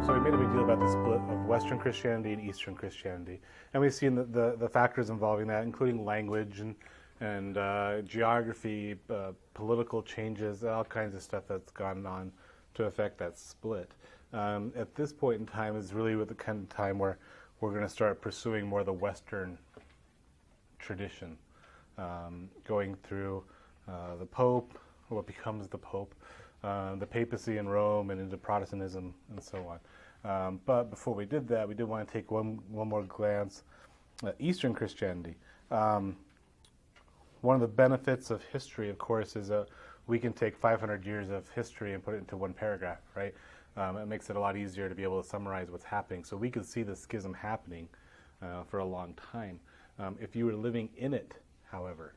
So we made a big deal about the split of Western Christianity and Eastern Christianity, and we've seen the factors involving that, including language and geography, political changes, all kinds of stuff that's gone on to affect that split. At this point in time is really the kind of time where we're going to start pursuing more the Western tradition, going through the Pope, what becomes the Pope, the papacy in Rome, and into Protestantism, and so on. But before we did that, we did want to take one more glance at Eastern Christianity. One of the benefits of history, of course, is we can take 500 years of history and put it into one paragraph, right? It makes it a lot easier to be able to summarize what's happening. So we could see the schism happening for a long time. If you were living in it, however,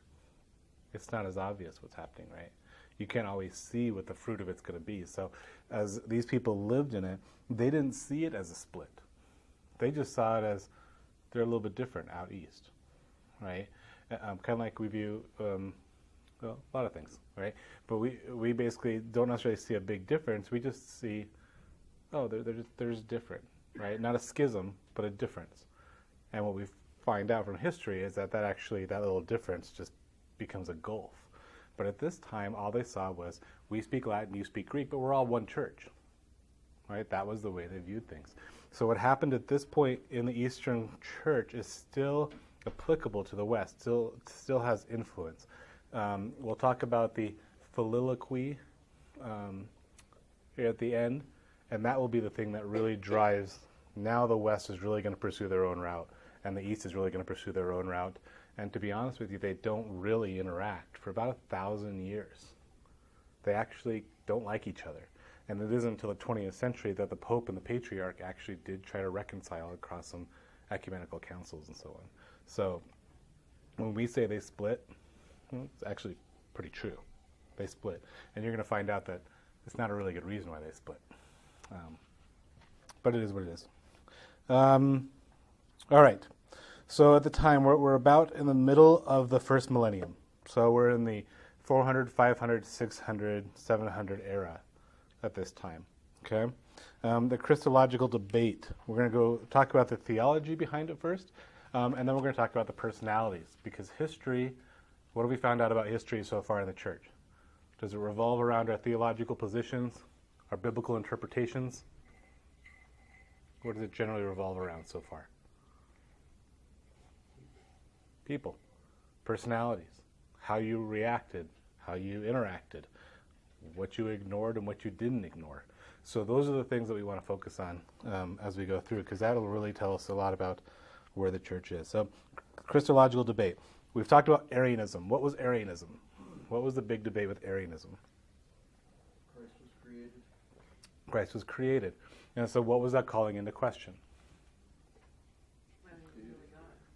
it's not as obvious what's happening, right? You can't always see what the fruit of it's going to be. So as these people lived in it, they didn't see it as a split. They just saw it as they're a little bit different out east, right? Kind of like we view a lot of things, right? But we basically don't necessarily see a big difference. We just see, oh, they're just different, right? Not a schism, but a difference. And what we find out from history is that little difference just becomes a gulf. But at this time, all they saw was, we speak Latin, you speak Greek, but we're all one church, right? That was the way they viewed things. So what happened at this point in the Eastern Church is still applicable to the West, still has influence. We'll talk about the Filioque here at the end, and that will be the thing that really drives. Now the West is really going to pursue their own route, and the East is really going to pursue their own route. And to be honest with you, they don't really interact for about 1,000 years. They actually don't like each other. And it isn't until the 20th century that the Pope and the Patriarch actually did try to reconcile across some ecumenical councils and so on. So when we say they split, it's actually pretty true. They split. And you're going to find out that it's not a really good reason why they split. But it is what it is. All right. So at the time, we're about in the middle of the first millennium. So we're in the 400, 500, 600, 700 era at this time. Okay? The Christological debate. We're going to go talk about the theology behind it first, and then we're going to talk about the personalities. Because history, what have we found out about history so far in the church? Does it revolve around our theological positions, our biblical interpretations? What does it generally revolve around so far? People, personalities, how you reacted, how you interacted, what you ignored and what you didn't ignore. So those are the things that we want to focus on as we go through, because that will really tell us a lot about where the church is. So Christological debate. We've talked about Arianism. What was Arianism? What was the big debate with Arianism? Christ was created. Christ was created. And so what was that calling into question?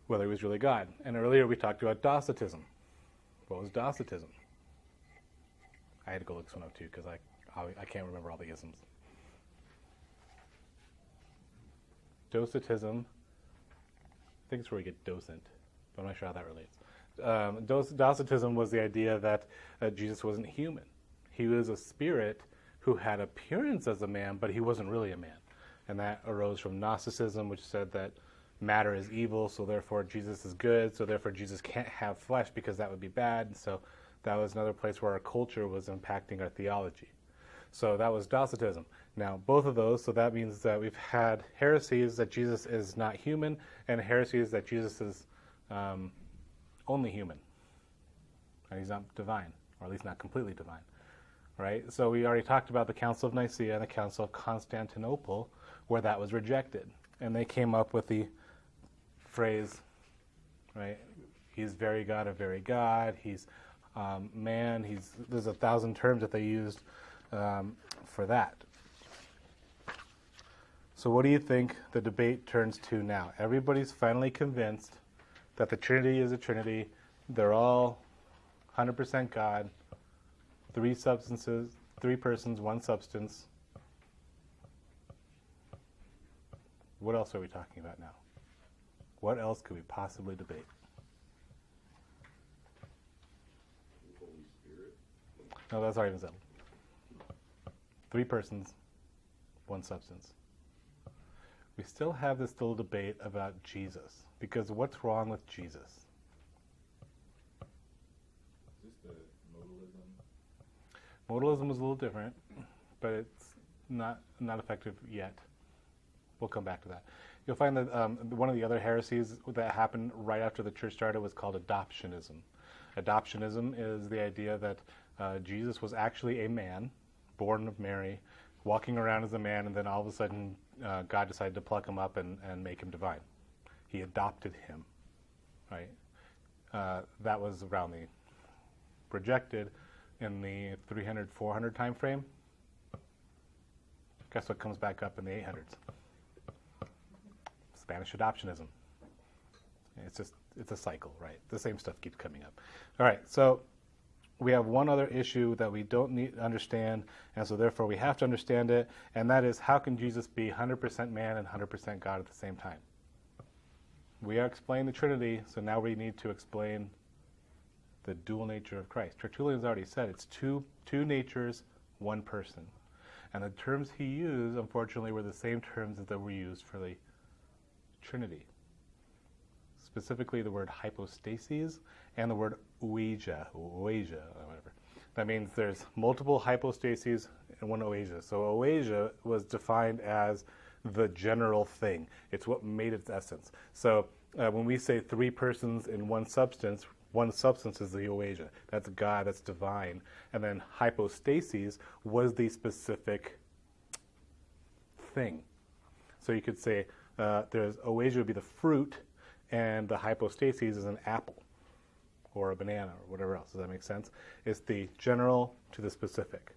Whether he was really God. And earlier we talked about Docetism. What was Docetism? I had to go look this one up too because I can't remember all the isms. Docetism, I think it's where we get docent, but I'm not sure how that relates. Docetism was the idea that Jesus wasn't human. He was a spirit who had appearance as a man, but he wasn't really a man. And that arose from Gnosticism, which said that matter is evil, so therefore Jesus is good, so therefore Jesus can't have flesh because that would be bad. And so that was another place where our culture was impacting our theology. So that was Docetism. Now, both of those, so that means that we've had heresies that Jesus is not human, and heresies that Jesus is only human. And he's not divine, or at least not completely divine. Right? So we already talked about the Council of Nicaea and the Council of Constantinople, where that was rejected. And they came up with the phrase, right? He's very God of very God. He's man. There's 1,000 terms that they used for that. So what do you think the debate turns to now? Everybody's finally convinced that the Trinity is a Trinity. They're all 100% God. 3 substances, 3 persons, 1 substance. What else are we talking about now? What else could we possibly debate? Holy Spirit. No, that's already been settled. 3 persons, 1 substance. we still have this little debate about Jesus. Because what's wrong with Jesus? Is this the modalism? Modalism is a little different, but it's not effective yet. We'll come back to that. You'll find that one of the other heresies that happened right after the church started was called adoptionism. Adoptionism is the idea that Jesus was actually a man, born of Mary, walking around as a man, and then all of a sudden God decided to pluck him up and make him divine. He adopted him, right? That was around the rejected in the 300, 400 time frame. Guess what comes back up in the 800s? Spanish adoptionism. It's a cycle, right? The same stuff keeps coming up. All right, so we have one other issue that we don't need to understand, and so therefore we have to understand it, and that is, how can Jesus be 100% man and 100% God at the same time? We are explaining the Trinity, so now we need to explain the dual nature of Christ. Tertullian's already said it's two natures, one person. And the terms he used, unfortunately, were the same terms that were used for the Trinity. Specifically the word hypostases and the word oasia, or whatever. That means there's multiple hypostases and one oasia. So oasia was defined as the general thing. It's what made its essence. So when we say three persons in one substance is the oasia. That's God, that's divine. And then hypostases was the specific thing. So you could say there's oasia would be the fruit, and the hypostases is an apple or a banana or whatever else. Does that make sense? It's the general to the specific.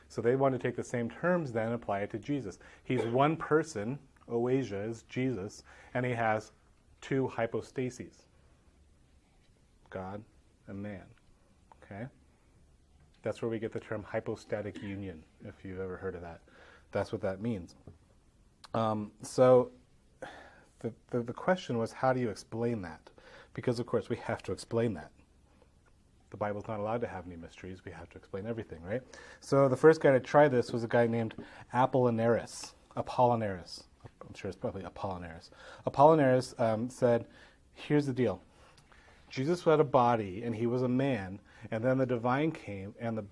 So they want to take the same terms then and apply it to Jesus. He's one person, oasia is Jesus, and he has two hypostases, God and man. Okay? That's where we get the term hypostatic union, if you've ever heard of that. That's what that means. So the question was, how do you explain that? Because, of course, we have to explain that. The Bible's not allowed to have any mysteries. We have to explain everything, right? So the first guy to try this was a guy named Apollinaris. I'm sure it's probably Apollinaris. Apollinaris said, here's the deal. Jesus had a body, and he was a man, and then the divine came, and the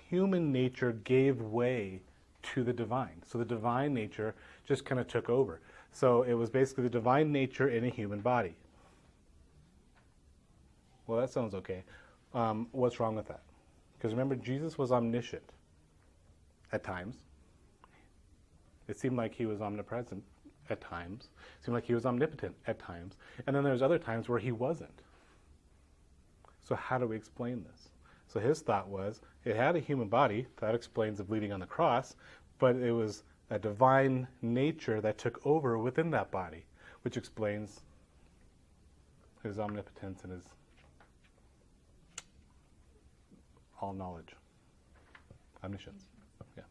human nature gave way to the divine. So the divine nature just kind of took over. So it was basically the divine nature in a human body. Well, that sounds okay. What's wrong with that? Because remember, Jesus was omniscient at times. It seemed like he was omnipresent at times. It seemed like he was omnipotent at times. And then there's other times where he wasn't. So how do we explain this? So his thought was, it had a human body. That explains the bleeding on the cross. But it was a divine nature that took over within that body, which explains his omnipotence and his all-knowledge, omniscience. Yeah.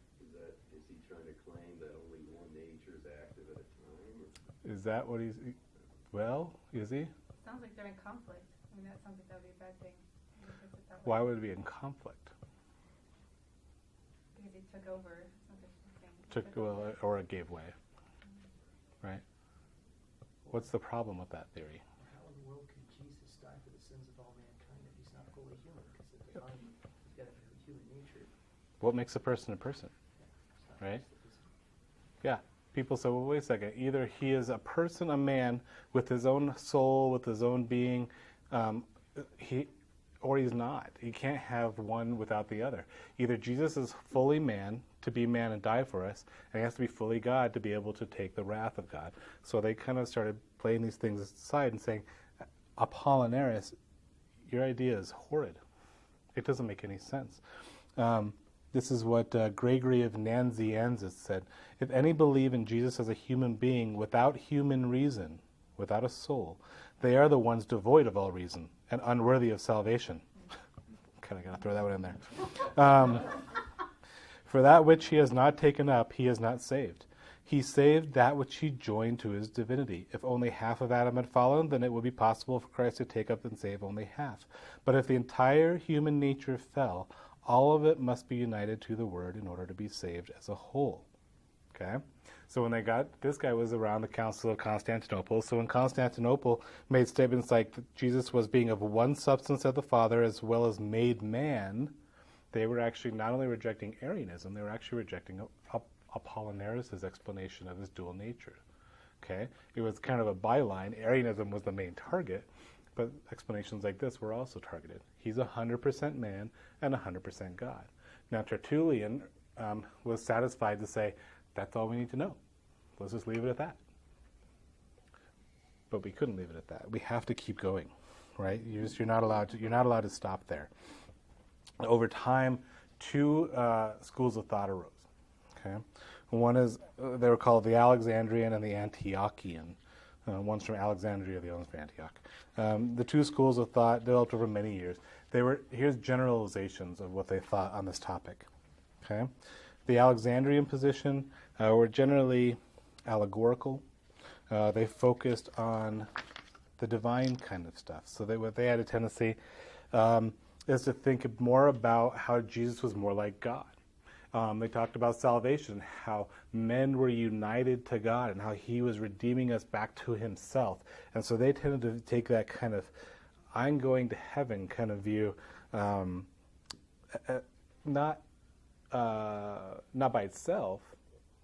Is he trying to claim that only one nature is active at a time? Or? Is that what he's... Well, is he? Sounds like they're in conflict. I mean, that sounds like that would be a bad thing. Why would it be in conflict? Because he took over. Or it gave way. Right? What's the problem with that theory? How in the world can Jesus die for the sins of all mankind if he's not fully human? Because the divine, he's got a human nature. What makes a person? Right? Yeah. People say, well, wait a second. Either he is a person, a man, with his own soul, with his own being, or he's not. You can't have one without the other. Either Jesus is fully man, to be man and die for us, and he has to be fully God to be able to take the wrath of God. So they kind of started playing these things aside and saying, Apollinaris, your idea is horrid. It doesn't make any sense. This is what Gregory of Nazianzus said. If any believe in Jesus as a human being without human reason, without a soul, they are the ones devoid of all reason and unworthy of salvation. Kind of got to throw that one in there. For that which he has not taken up, he is not saved. He saved that which he joined to his divinity. If only half of Adam had fallen, then it would be possible for Christ to take up and save only half. But if the entire human nature fell, all of it must be united to the Word in order to be saved as a whole. Okay? So when this guy was around the Council of Constantinople. So when Constantinople made statements like that Jesus was being of one substance as the Father as well as made man, they were actually not only rejecting Arianism, they were actually rejecting Apollinaris' explanation of his dual nature. Okay? It was kind of a byline. Arianism was the main target, but explanations like this were also targeted. He's 100% man and 100% God. Now Tertullian was satisfied to say, that's all we need to know. Let's just leave it at that. But we couldn't leave it at that. We have to keep going, right? You're not allowed to stop there. Over time, two schools of thought arose. Okay, one is they were called the Alexandrian and the Antiochian. One's from Alexandria, the other's from Antioch. The two schools of thought developed over many years. Here's generalizations of what they thought on this topic. Okay, the Alexandrian position were generally allegorical. They focused on the divine kind of stuff. So what they had a tendency is to think more about how Jesus was more like God. They talked about salvation, how men were united to God and how he was redeeming us back to himself. And so they tended to take that kind of I'm going to heaven kind of view, not by itself,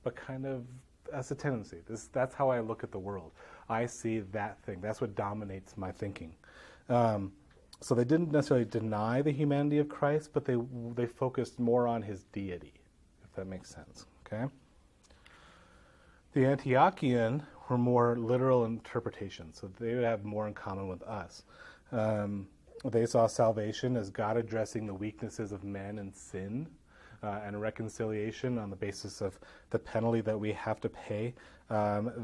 but kind of as a tendency. That's how I look at the world. I see that thing. That's what dominates my thinking. So they didn't necessarily deny the humanity of Christ, but they focused more on his deity, if that makes sense. Okay. The Antiochian were more literal interpretations, so they would have more in common with us. They saw salvation as God addressing the weaknesses of men and sin, and reconciliation on the basis of the penalty that we have to pay.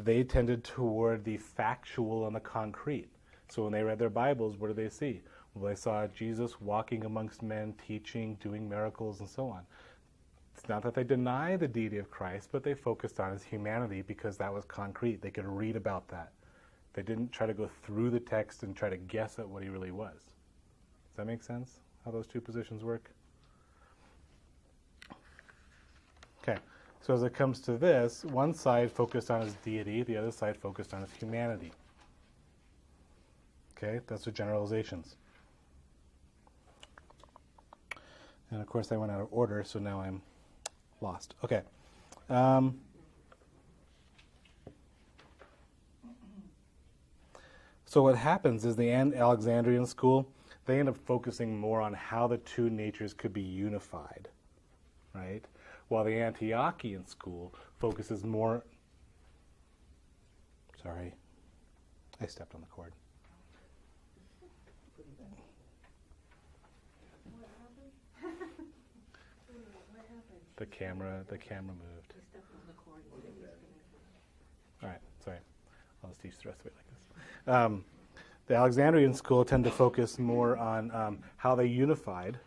They tended toward the factual and the concrete. So when they read their Bibles, what did they see? Well, they saw Jesus walking amongst men, teaching, doing miracles, and so on. It's not that they deny the deity of Christ, but they focused on his humanity because that was concrete. They could read about that. They didn't try to go through the text and try to guess at what he really was. Does that make sense, how those two positions work? Okay, so as it comes to this, one side focused on his deity, the other side focused on his humanity. Okay, that's the generalizations. And of course I went out of order, so now I'm lost. Okay. So what happens is the Alexandrian school, they end up focusing more on how the two natures could be unified, right? While the Antiochian school focuses more... Sorry, I stepped on the cord. The camera moved. All right, sorry. I'll just teach the rest of it like this. The Alexandrian school tend to focus more on how they unified,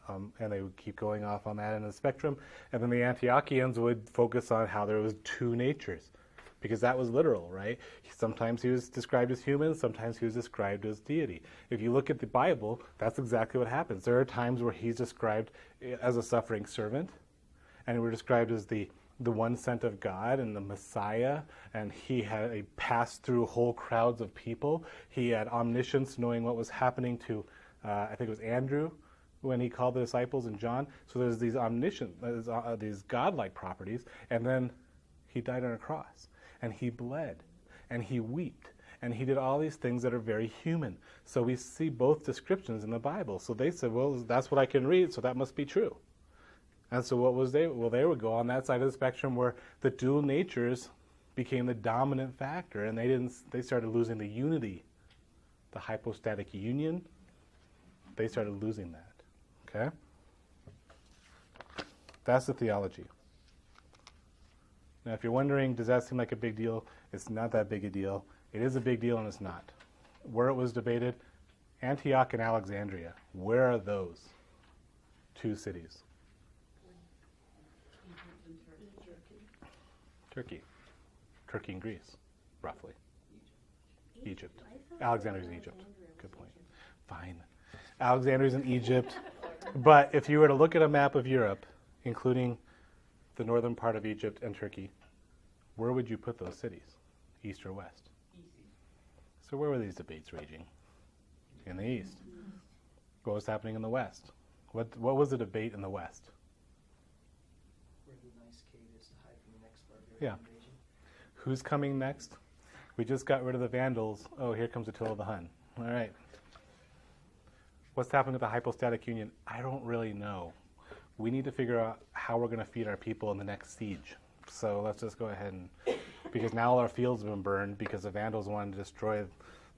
and they would keep going off on that end of the spectrum. And then the Antiochians would focus on how there was two natures, because that was literal, right? Sometimes he was described as human, sometimes he was described as deity. If you look at the Bible, that's exactly what happens. There are times where he's described as a suffering servant, and we're described as the one sent of God and the Messiah, and he had passed through whole crowds of people. He had omniscience, knowing what was happening to, I think it was Andrew, when he called the disciples, and John. So there's these these godlike properties, and then he died on a cross, and he bled, and he wept, and he did all these things that are very human. So we see both descriptions in the Bible. So they said, well, that's what I can read, so that must be true. And so what was they? Well, they would go on that side of the spectrum where the dual natures became the dominant factor, and they started losing the unity, the hypostatic union. They started losing that. Okay? That's the theology. Now, if you're wondering, does that seem like a big deal? It's not that big a deal. It is a big deal, and it's not. Where it was debated, Antioch and Alexandria. Where are those two cities? Turkey and Greece, roughly. Egypt. Alexandria's in Egypt. Good point. Fine. Alexandria's in Egypt. But if you were to look at a map of Europe, including the northern part of Egypt and Turkey, where would you put those cities? East or west? So where were these debates raging? In the east. What was happening in the west? What was the debate in the west? Where the nice cave is to hide from the next barbarian Yeah. invasion. Who's coming next? We just got rid of the Vandals. Oh, here comes Attila the Hun. All right. What's happening with the hypostatic union? I don't really know. We need to figure out how we're going to feed our people in the next siege. So let's just go ahead and, because now all our fields have been burned because the Vandals wanted to destroy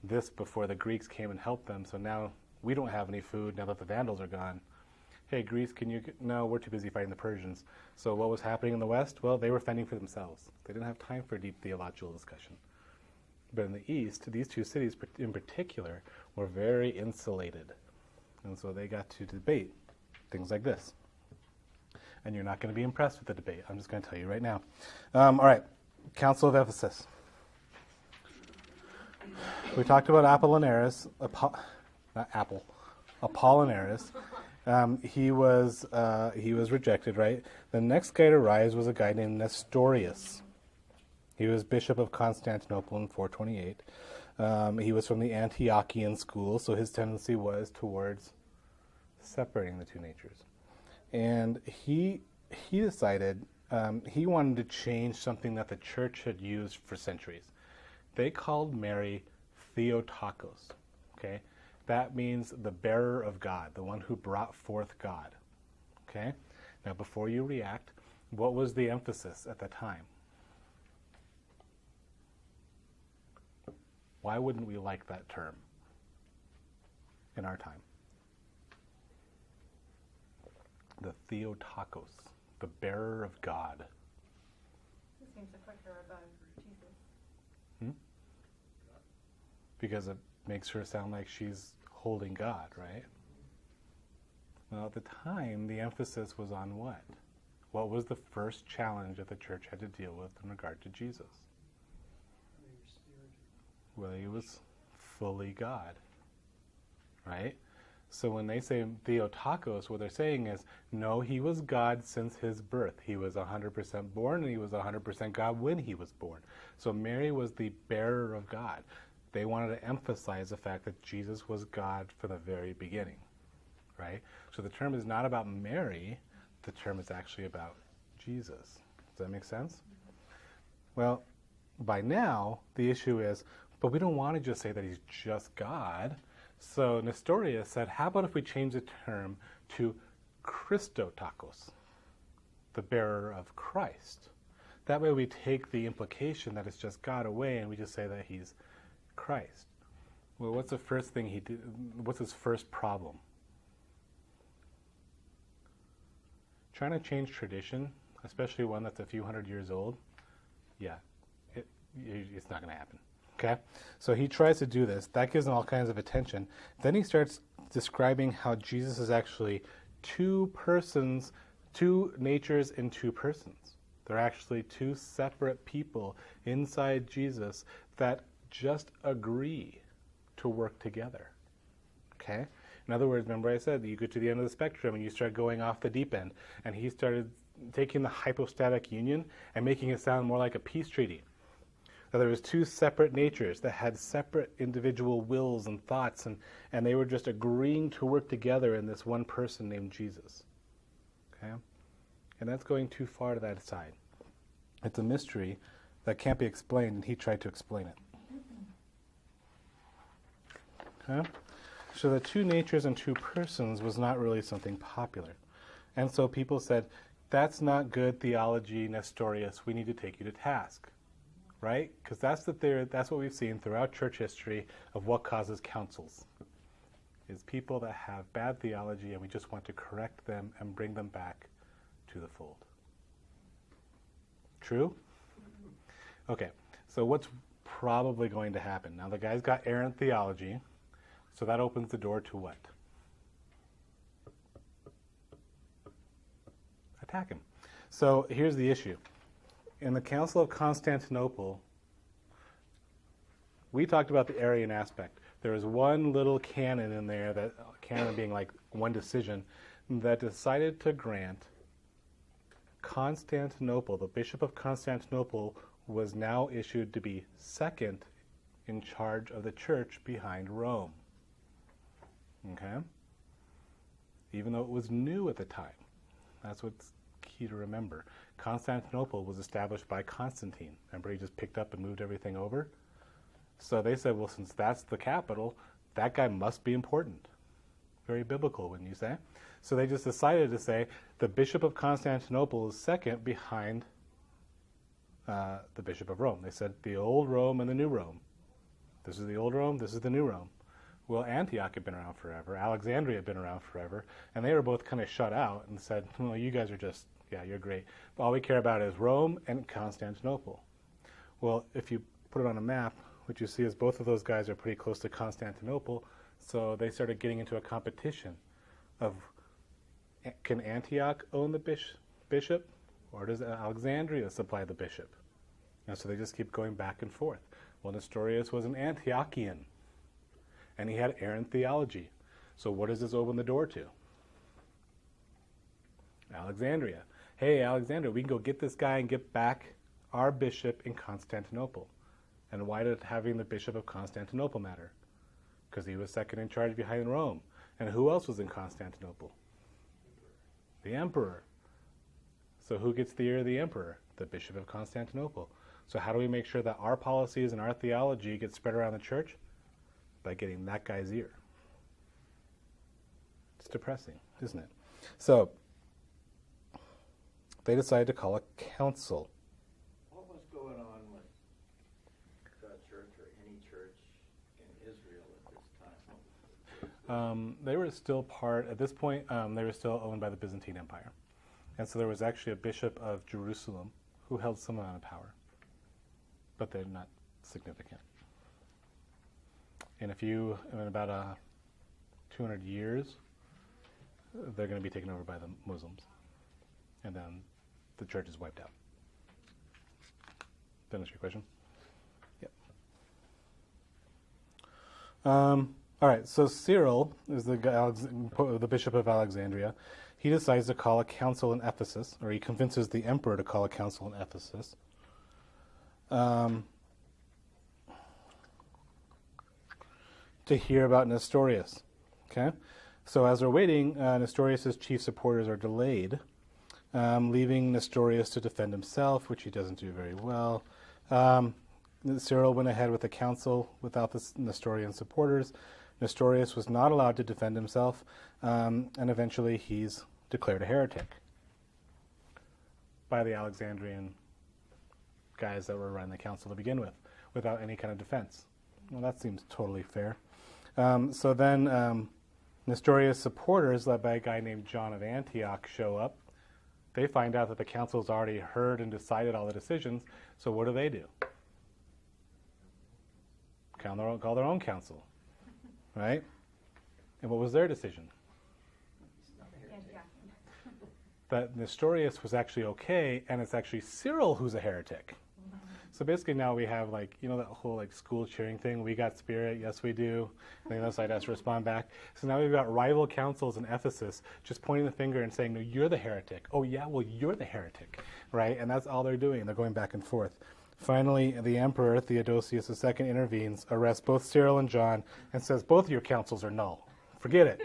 this before the Greeks came and helped them. So now we don't have any food now that the Vandals are gone. Hey, Greece, no, we're too busy fighting the Persians. So what was happening in the West? Well, they were fending for themselves. They didn't have time for deep theological discussion. But in the East, these two cities in particular were very insulated. And so they got to debate things like this. And you're not going to be impressed with the debate. I'm just going to tell you right now. All right, Council of Ephesus. We talked about Apollinaris, Apollinaris. He was rejected, right? The next guy to rise was a guy named Nestorius. He was bishop of Constantinople in 428. He was from the Antiochian school, so his tendency was towards separating the two natures. And he decided he wanted to change something that the church had used for centuries. They called Mary Theotokos. Okay, that means the bearer of God, the one who brought forth God. Okay, now before you react, what was the emphasis at the time? Why wouldn't we like that term in our time? The Theotokos, the bearer of God. This seems to put her above Jesus. Because it makes her sound like she's holding God, right? Well, at the time, the emphasis was on what? What was the first challenge that the church had to deal with in regard to Jesus? Well, he was fully God, right? So when they say Theotokos, what they're saying is, no, he was God since his birth. He was 100% born, and he was 100% God when he was born. So Mary was the bearer of God. They wanted to emphasize the fact that Jesus was God from the very beginning, right? So the term is not about Mary. The term is actually about Jesus. Does that make sense? Well, by now, the issue is, but we don't want to just say that he's just God. So Nestorius said, how about if we change the term to Christotokos, the bearer of Christ? That way we take the implication that it's just God away and we just say that he's Christ. Well, what's the first thing he did? What's his first problem? Trying to change tradition, especially one that's a few hundred years old, yeah, it's not going to happen. Okay? So he tries to do this. That gives him all kinds of attention. Then he starts describing how Jesus is actually two persons, two natures in two persons. They're actually two separate people inside Jesus that just agree to work together. Okay? In other words, remember I said that you get to the end of the spectrum and you start going off the deep end. And he started taking the hypostatic union and making it sound more like a peace treaty. That there was two separate natures that had separate individual wills and thoughts, and they were just agreeing to work together in this one person named Jesus. Okay? And that's going too far to that side. It's a mystery that can't be explained, and he tried to explain it. Okay? So the two natures and two persons was not really something popular. And so people said, that's not good theology, Nestorius. We need to take you to task. Right? Because that's what we've seen throughout church history of what causes councils. Is people that have bad theology and we just want to correct them and bring them back to the fold. True? Okay, so what's probably going to happen? Now the guy's got errant theology, so that opens the door to what? Attack him. So here's the issue. In the Council of Constantinople, we talked about the Arian aspect. There was one little canon in there, that canon being like one decision, that decided to grant Constantinople, the Bishop of Constantinople, was now issued to be second in charge of the church behind Rome. Okay? Even though it was new at the time. That's what's key to remember. Constantinople was established by Constantine. Remember, he just picked up and moved everything over? So they said, well, since that's the capital, that guy must be important. Very biblical, wouldn't you say? So they just decided to say the Bishop of Constantinople is second behind the Bishop of Rome. They said the old Rome and the new Rome. This is the old Rome, this is the new Rome. Well, Antioch had been around forever, Alexandria had been around forever, and they were both kind of shut out and said, well, you guys are just, yeah, you're great. But all we care about is Rome and Constantinople. Well, if you put it on a map, what you see is both of those guys are pretty close to Constantinople, so they started getting into a competition of, can Antioch own the bishop, or does Alexandria supply the bishop? And so they just keep going back and forth. Well, Nestorius was an Antiochian, and he had errant theology. So what does this open the door to? Alexandria. Hey, Alexandria, we can go get this guy and get back our bishop in Constantinople. And why did having the Bishop of Constantinople matter? Because he was second in charge behind Rome. And who else was in Constantinople? The emperor. So who gets the ear of the emperor? The Bishop of Constantinople. So how do we make sure that our policies and our theology get spread around the church? By getting that guy's ear. It's depressing, isn't it? So they decided to call a council. What was going on with the church or any church in Israel at this time? They were still part, at this point, they were still owned by the Byzantine Empire. And so there was actually a bishop of Jerusalem who held some amount of power. But they're not significant. And in about 200 years, they're going to be taken over by the Muslims. And then the church is wiped out. Did that answer your question? Yep. All right, so Cyril is the bishop of Alexandria. He decides to call a council in Ephesus, or he convinces the emperor to call a council in Ephesus. To hear about Nestorius. Okay? So as they're waiting, Nestorius' chief supporters are delayed, leaving Nestorius to defend himself, which he doesn't do very well. Cyril went ahead with the council without the Nestorian supporters. Nestorius was not allowed to defend himself, and eventually he's declared a heretic by the Alexandrian guys that were running the council to begin with, without any kind of defense. Well, that seems totally fair. So then Nestorius' supporters, led by a guy named John of Antioch, show up. They find out that the council's already heard and decided all the decisions, so what do? Call their own council, right? And what was their decision? That Nestorius was actually okay, and it's actually Cyril who's a heretic. So basically now we have that whole school cheering thing. We got spirit, yes we do. And the other side has to respond back. So now we've got rival councils in Ephesus just pointing the finger and saying, no, you're the heretic. Oh yeah, well you're the heretic, right? And that's all they're doing. They're going back and forth. Finally, the emperor, Theodosius II, intervenes, arrests both Cyril and John, and says both of your councils are null. Forget it.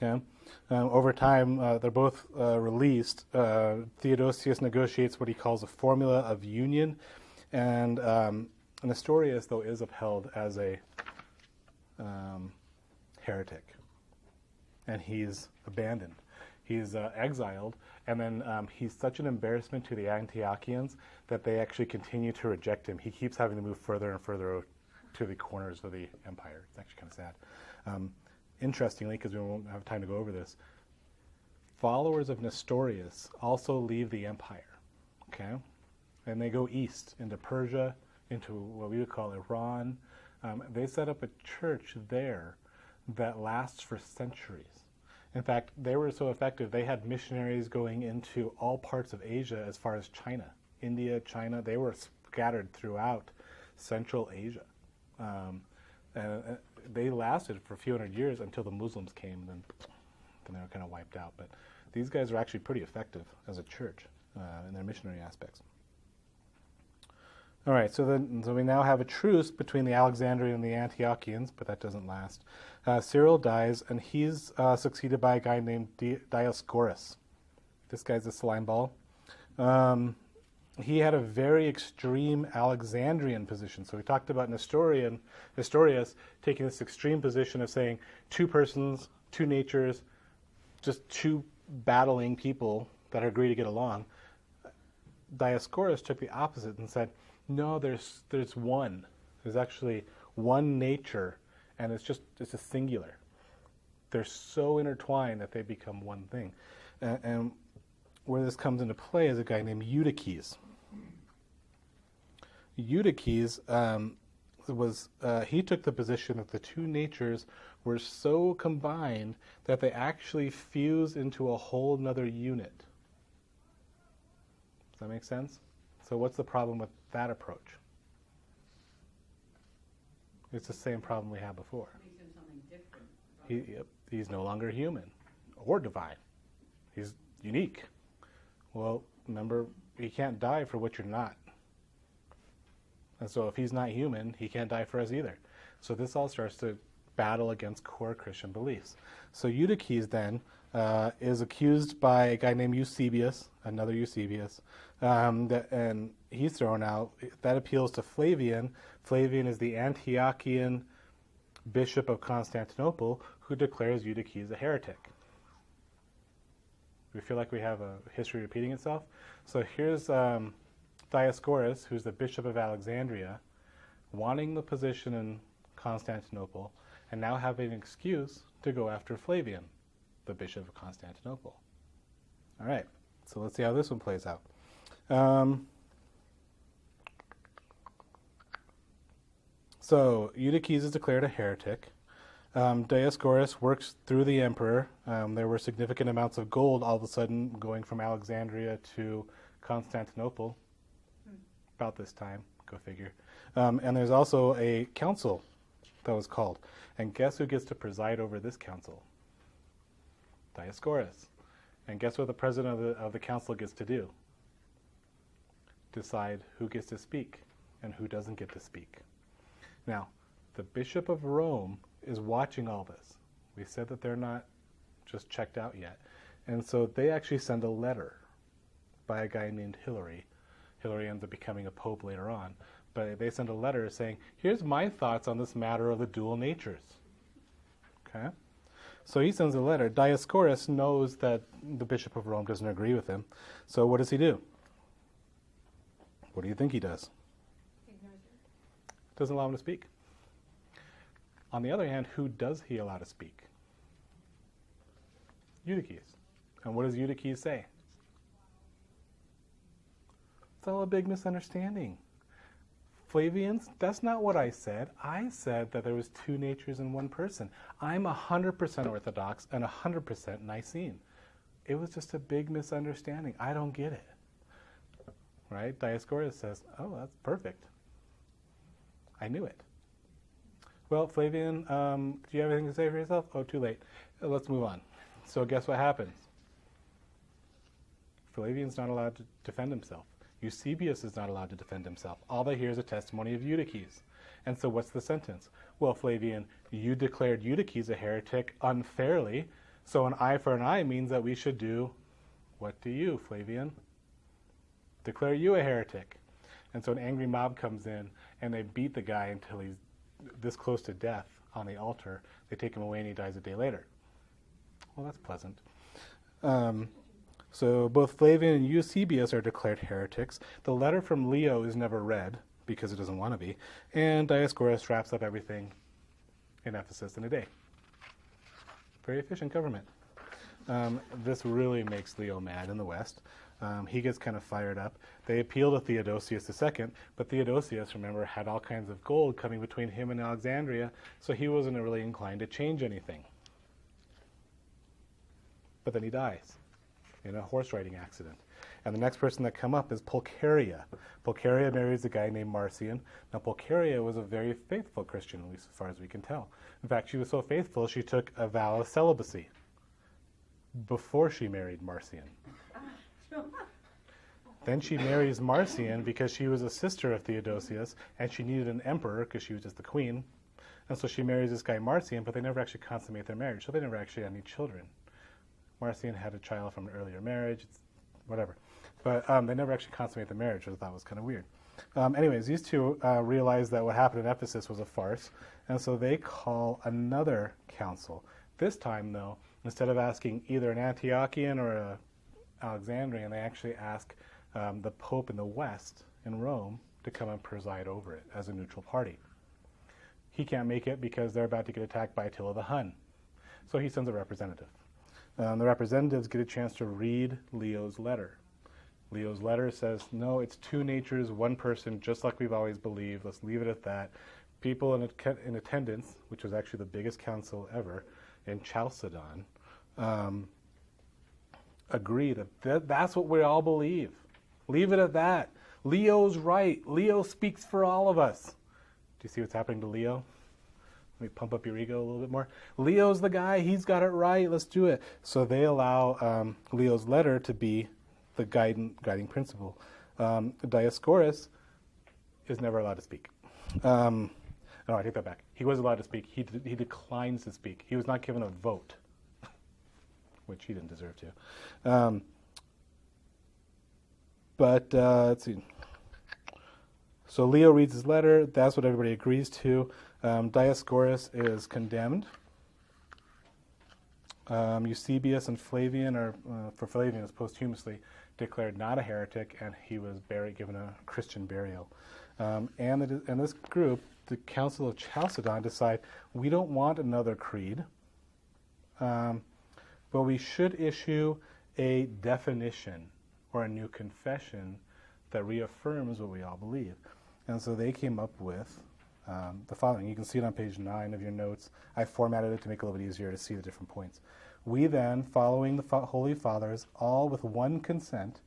Okay. Over time, they're both released. Theodosius negotiates what he calls a formula of union, and Nestorius, though, is upheld as a heretic, and he's abandoned. He's exiled, and then he's such an embarrassment to the Antiochians that they actually continue to reject him. He keeps having to move further and further to the corners of the empire. It's actually kind of sad. Interestingly, because we won't have time to go over this, followers of Nestorius also leave the empire, okay? And they go east into Persia, into what we would call Iran. They set up a church there that lasts for centuries. In fact, they were so effective, they had missionaries going into all parts of Asia as far as China. India, China, they were scattered throughout Central Asia. And they lasted for a few hundred years until the Muslims came, then they were kind of wiped out. But these guys are actually pretty effective as a church in their missionary aspects. All right, so we now have a truce between the Alexandrian and the Antiochians, but that doesn't last. Cyril dies, and he's succeeded by a guy named Dioscorus. This guy's a slime ball. He had a very extreme Alexandrian position. So we talked about Nestorius taking this extreme position of saying two persons, two natures, just two battling people that agree to get along. Dioscorus took the opposite and said, no, there's one. There's actually one nature, and it's a singular. They're so intertwined that they become one thing. And where this comes into play is a guy named Eutyches. Eutyches he took the position that the two natures were so combined that they actually fuse into a whole nother unit. Does that make sense? So what's the problem with that approach? It's the same problem we had before. Makes him something different. He's no longer human or divine. He's unique. Well, remember, he can't die for what you're not. And so if he's not human, he can't die for us either. So this all starts to battle against core Christian beliefs. So Eutyches then is accused by a guy named Eusebius, another Eusebius, and he's thrown out. That appeals to Flavian. Flavian is the Antiochian bishop of Constantinople who declares Eutyches a heretic. We feel like we have a history repeating itself. So here's Dioscorus, who's the bishop of Alexandria, wanting the position in Constantinople, and now having an excuse to go after Flavian, the bishop of Constantinople. All right, so let's see how this one plays out. So Eutyches is declared a heretic. Dioscorus works through the emperor. There were significant amounts of gold all of a sudden going from Alexandria to Constantinople about this time, go figure. And there's also a council that was called. And guess who gets to preside over this council? Dioscorus. And guess what the president of the council gets to do? Decide who gets to speak and who doesn't get to speak. Now, the Bishop of Rome is watching all this. We said that they're not just checked out yet. And so they actually send a letter by a guy named Hilary. Hilary ends up becoming a pope later on. But they send a letter saying, here's my thoughts on this matter of the dual natures. Okay? So he sends a letter. Dioscorus knows that the Bishop of Rome doesn't agree with him. So what does he do? What do you think he does? Ignores it. Doesn't allow him to speak. On the other hand, who does he allow to speak? Eutyches. And what does Eutyches say? It's all a big misunderstanding. Flavians, that's not what I said. I said that there was two natures in one person. I'm 100% Orthodox and 100% Nicene. It was just a big misunderstanding. I don't get it. Right? Dioscorus says, oh, that's perfect. I knew it. Well, Flavian, do you have anything to say for yourself? Oh, too late. Let's move on. So guess what happens? Flavian's not allowed to defend himself. Eusebius is not allowed to defend himself. All they hear is a testimony of Eutyches. And so what's the sentence? Well, Flavian, you declared Eutyches a heretic unfairly, so an eye for an eye means that we should do, what do you, Flavian? Declare you a heretic. And so an angry mob comes in, and they beat the guy until he's this close to death on the altar. They take him away, and he dies a day later. Well, that's pleasant. So both Flavian and Eusebius are declared heretics. The letter from Leo is never read, because it doesn't want to be. And Dioscorus wraps up everything in Ephesus in a day. Very efficient government. This really makes Leo mad in the West. He gets kind of fired up. They appeal to Theodosius II, but Theodosius, remember, had all kinds of gold coming between him and Alexandria, so he wasn't really inclined to change anything. But then he dies in a horse riding accident. And the next person that come up is Pulcheria. Pulcheria marries a guy named Marcion. Now, Pulcheria was a very faithful Christian, at least as far as we can tell. In fact, she was so faithful, she took a vow of celibacy before she married Marcion. Then she marries Marcion because she was a sister of Theodosius, and she needed an emperor because she was just the queen. And so she marries this guy Marcion, but they never actually consummate their marriage, so they never actually had any children. Marcion had a child from an earlier marriage, whatever. But they never actually consummate the marriage, which I thought was kind of weird. Anyways, these two realized that what happened in Ephesus was a farce, and so they call another council. This time, though, instead of asking either an Antiochian or an Alexandrian, they actually ask the Pope in the West, in Rome, to come and preside over it as a neutral party. He can't make it because they're about to get attacked by Attila the Hun. So he sends a representative. The representatives get a chance to read Leo's letter. Leo's letter says, no, it's two natures, one person, just like we've always believed. Let's leave it at that. People in attendance, which was actually the biggest council ever, in Chalcedon, agree that that's what we all believe. Leave it at that. Leo's right. Leo speaks for all of us. Do you see what's happening to Leo? Let me pump up your ego a little bit more. Leo's the guy. He's got it right. Let's do it. So they allow Leo's letter to be the guiding principle. Dioscorus is never allowed to speak. No, I take that back. He was allowed to speak. He declines to speak. He was not given a vote, which he didn't deserve to. But let's see. So Leo reads his letter. That's what everybody agrees to. Dioscorus is condemned. Eusebius and Flavian, for Flavian, is posthumously declared not a heretic, and he was given a Christian burial. And this group, the Council of Chalcedon, decide we don't want another creed, but we should issue a definition or a new confession that reaffirms what we all believe. And so they came up with the following. You can see it on page 9 of your notes. I formatted it to make it a little bit easier to see the different points. We then, following the Holy Fathers, all with one consent,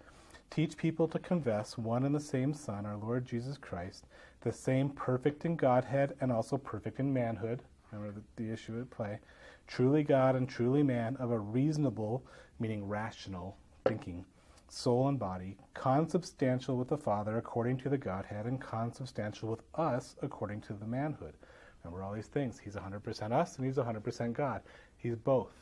teach people to confess one and the same Son, our Lord Jesus Christ, the same perfect in Godhead and also perfect in manhood. Remember the issue at play. Truly God and truly man, of a reasonable, meaning rational, thinking, soul and body, consubstantial with the Father according to the Godhead, and consubstantial with us according to the manhood. Remember all these things. He's 100% us and he's 100% God. He's both.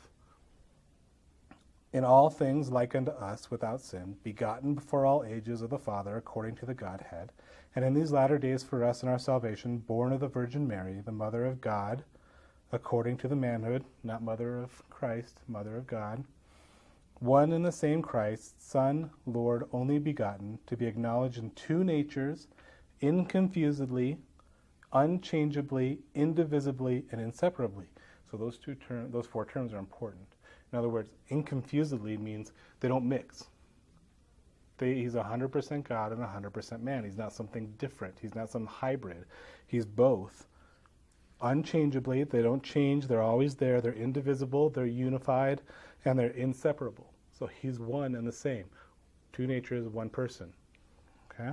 In all things like unto us without sin, begotten before all ages of the Father according to the Godhead, and in these latter days for us in our salvation, born of the Virgin Mary, the Mother of God, according to the manhood, not Mother of Christ, Mother of God, one and the same Christ, Son, Lord, only begotten, to be acknowledged in two natures, inconfusedly, unchangeably, indivisibly, and inseparably. So those four terms are important. In other words, inconfusedly means they don't mix. He's 100% God and 100% man. He's not something different. He's not some hybrid. He's both. Unchangeably, they don't change. They're always there. They're indivisible. They're unified. And they're inseparable. So he's one and the same. Two natures, one person. Okay?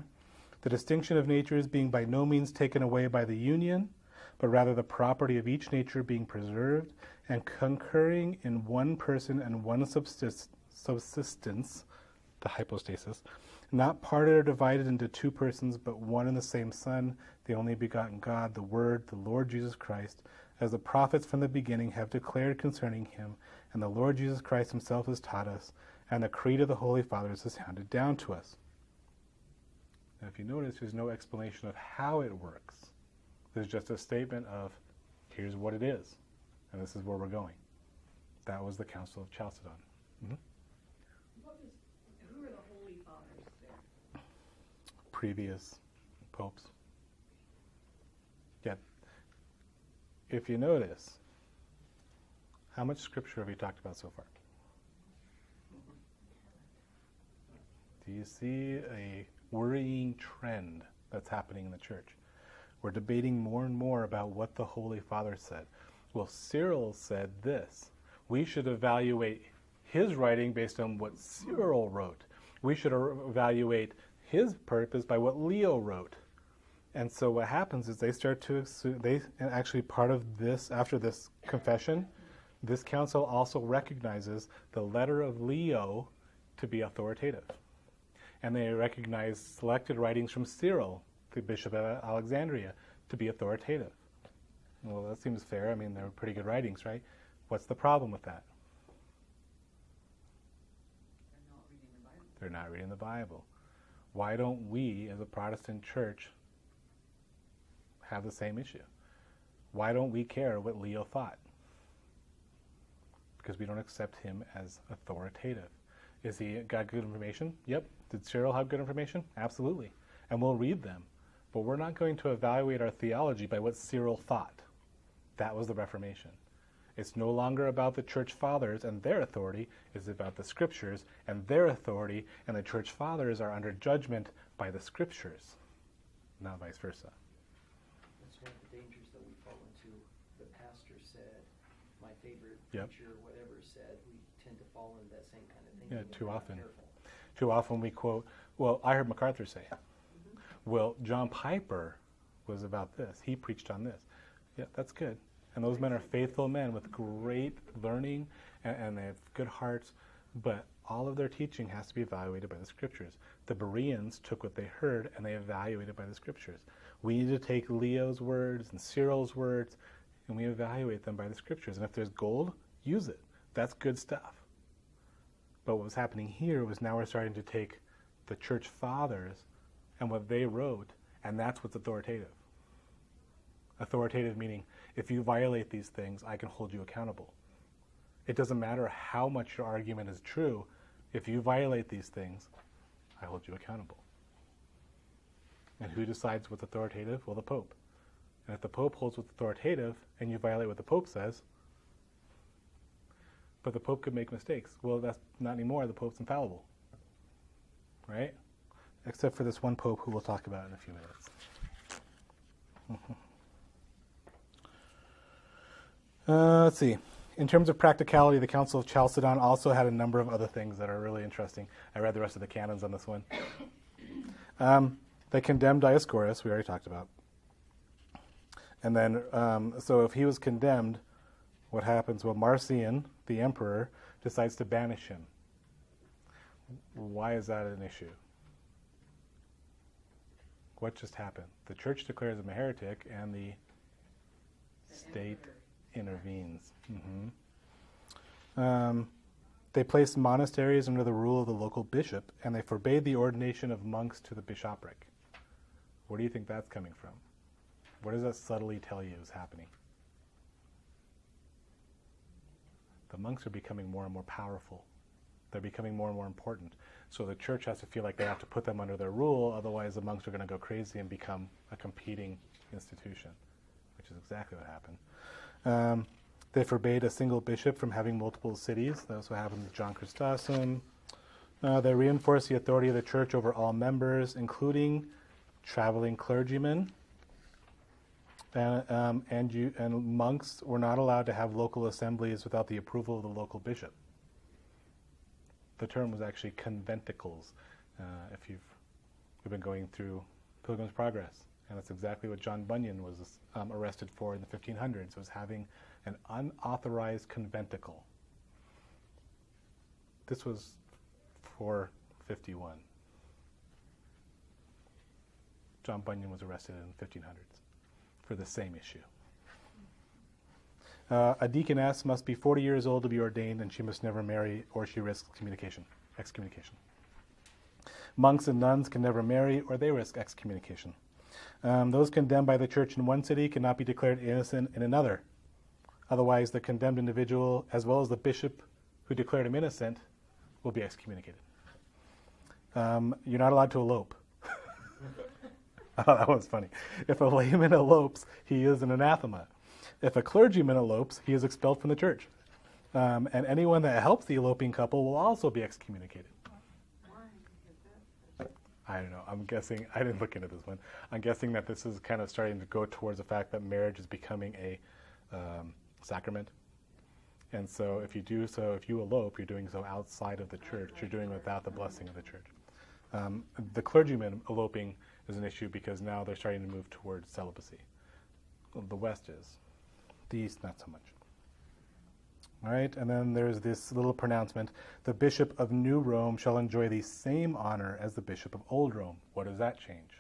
The distinction of natures being by no means taken away by the union, but rather the property of each nature being preserved and concurring in one person and one subsistence, the hypostasis, not parted or divided into two persons, but one and the same Son, the only begotten God, the Word, the Lord Jesus Christ, as the prophets from the beginning have declared concerning him, and the Lord Jesus Christ himself has taught us, and the creed of the Holy Fathers is handed down to us. Now, if you notice, there's no explanation of how it works. There's just a statement of, here's what it is, and this is where we're going. That was the Council of Chalcedon. Mm-hmm. Who are the Holy Fathers there? Previous popes. Yeah. If you notice, how much scripture have we talked about so far? Do you see a worrying trend that's happening in the church? We're debating more and more about what the Holy Father said. Well, Cyril said this. We should evaluate his writing based on what Cyril wrote. We should evaluate his purpose by what Leo wrote. And so what happens is they start to assume, actually part of this, after this confession, this council also recognizes the letter of Leo to be authoritative. And they recognized selected writings from Cyril, the Bishop of Alexandria, to be authoritative. Well, that seems fair. I mean, they were pretty good writings, right? What's the problem with that? They're not reading the Bible. Why don't we, as a Protestant church, have the same issue? Why don't we care what Leo thought? Because we don't accept him as authoritative. Is he got good information? Yep. Did Cyril have good information? Absolutely. And we'll read them. But we're not going to evaluate our theology by what Cyril thought. That was the Reformation. It's no longer about the church fathers and their authority. It's about the scriptures and their authority, and the church fathers are under judgment by the scriptures, not vice versa. That's one of the dangers that we fall into. The pastor said, my favorite Yep. preacher, whatever said, we tend to fall into that same kind of thing. Yeah, if too we're not often. careful. Too often we quote, well, I heard MacArthur say it. Well, John Piper was about this. He preached on this. Yeah, that's good. And those men are faithful men with great learning, and they have good hearts, but all of their teaching has to be evaluated by the scriptures. The Bereans took what they heard and they evaluated by the scriptures. We need to take Leo's words and Cyril's words, and we evaluate them by the scriptures. And if there's gold, use it. That's good stuff. But what was happening here was now we're starting to take the church fathers and what they wrote, and that's what's authoritative. Authoritative meaning, if you violate these things, I can hold you accountable. It doesn't matter how much your argument is true. If you violate these things, I hold you accountable. And who decides what's authoritative? Well, the Pope. And if the Pope holds what's authoritative and you violate what the Pope says, but the Pope could make mistakes. Well, that's not anymore. The Pope's infallible. Right? Except for this one Pope who we'll talk about in a few minutes. Let's see. In terms of practicality, the Council of Chalcedon also had a number of other things that are really interesting. I read the rest of the canons on this one. They condemned Dioscorus, we already talked about. And then, so if he was condemned, what happens? Well, Marcion, the emperor, decides to banish him. Why is that an issue? What just happened? The church declares him a heretic, and the state intervenes. They placed monasteries under the rule of the local bishop, and they forbade the ordination of monks to the bishopric. Where do you think that's coming from? What does that subtly tell you is happening? The monks are becoming more and more powerful. They're becoming more and more important. So the church has to feel like they have to put them under their rule, otherwise the monks are going to go crazy and become a competing institution, which is exactly what happened. They forbade a single bishop from having multiple cities. That also happened with John Chrysostom. They reinforced the authority of the church over all members, including traveling clergymen. And monks were not allowed to have local assemblies without the approval of the local bishop. The term was actually conventicles. We've been going through Pilgrim's Progress, and that's exactly what John Bunyan was arrested for in the 1500s, was having an unauthorized conventicle. This was 451. John Bunyan was arrested in the 1500s for the same issue. A deaconess must be 40 years old to be ordained, and she must never marry, or she risks excommunication. Monks and nuns can never marry, or they risk excommunication. Those condemned by the church in one city cannot be declared innocent in another. Otherwise, the condemned individual, as well as the bishop who declared him innocent, will be excommunicated. You're not allowed to elope. Oh, that was funny. If a layman elopes, he is an anathema. If a clergyman elopes, he is expelled from the church. And anyone that helps the eloping couple will also be excommunicated. I don't know. I'm guessing, I didn't look into this one. I'm guessing that this is kind of starting to go towards the fact that marriage is becoming a sacrament. And so if you elope, you're doing so outside of the church. You're doing it without the blessing of the church. The clergyman eloping is an issue because now they're starting to move towards celibacy. Well, the West is. The East, not so much. All right, and then there's this little pronouncement: the bishop of New Rome shall enjoy the same honor as the bishop of Old Rome. What does that change?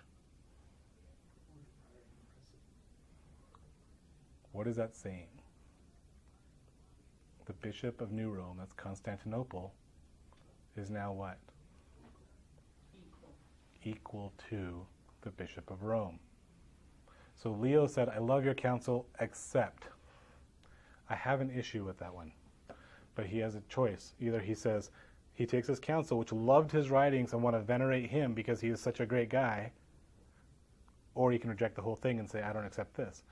What is that saying? The bishop of New Rome, that's Constantinople, is now what? Equal to the bishop of Rome. So Leo said, I love your counsel, except I have an issue with that one. But he has a choice. Either he says he takes his counsel, which loved his writings and want to venerate him because he is such a great guy, or he can reject the whole thing and say, I don't accept this.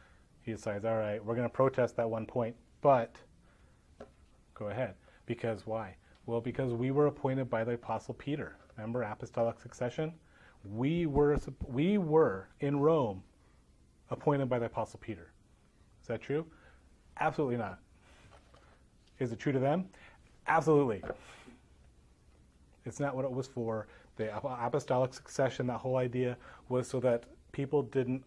He decides, all right, we're going to protest that one point, but go ahead. Because why? Well, because we were appointed by the Apostle Peter. Remember apostolic succession? We were in Rome appointed by the Apostle Peter. Is that true? Absolutely not. Is it true to them? Absolutely. It's not what it was for. The apostolic succession, that whole idea, was so that people didn't